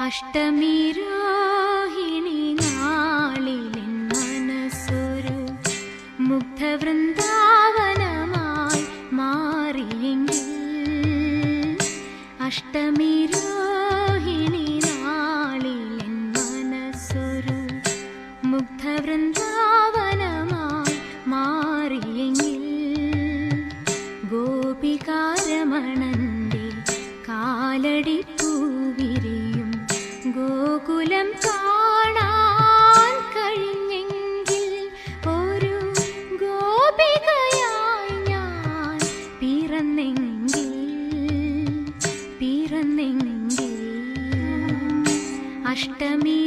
അഷ്ടമി രോഹിണി നാളിലെൻ മനസ്സൊരു മുഗ്ധവൃന്ദാവനമായി മാറിയെങ്കിൽ, അഷ്ടമി രോഹിണി നാളിലെൻ മനസ്സൊരു മുഗ്ധവൃന്ദാവനമായി മാറിയെങ്കിൽ, ഗോപികാരമണന്റെ കാലടി പൂവിരിയും ഗോകുലം കാണാൻ കഴിഞ്ഞെങ്കിൽ, ഒരു ഗോപികയായി ഞാൻ പിറന്നെങ്കിൽ പിറന്നെങ്കിൽ. അഷ്ടമി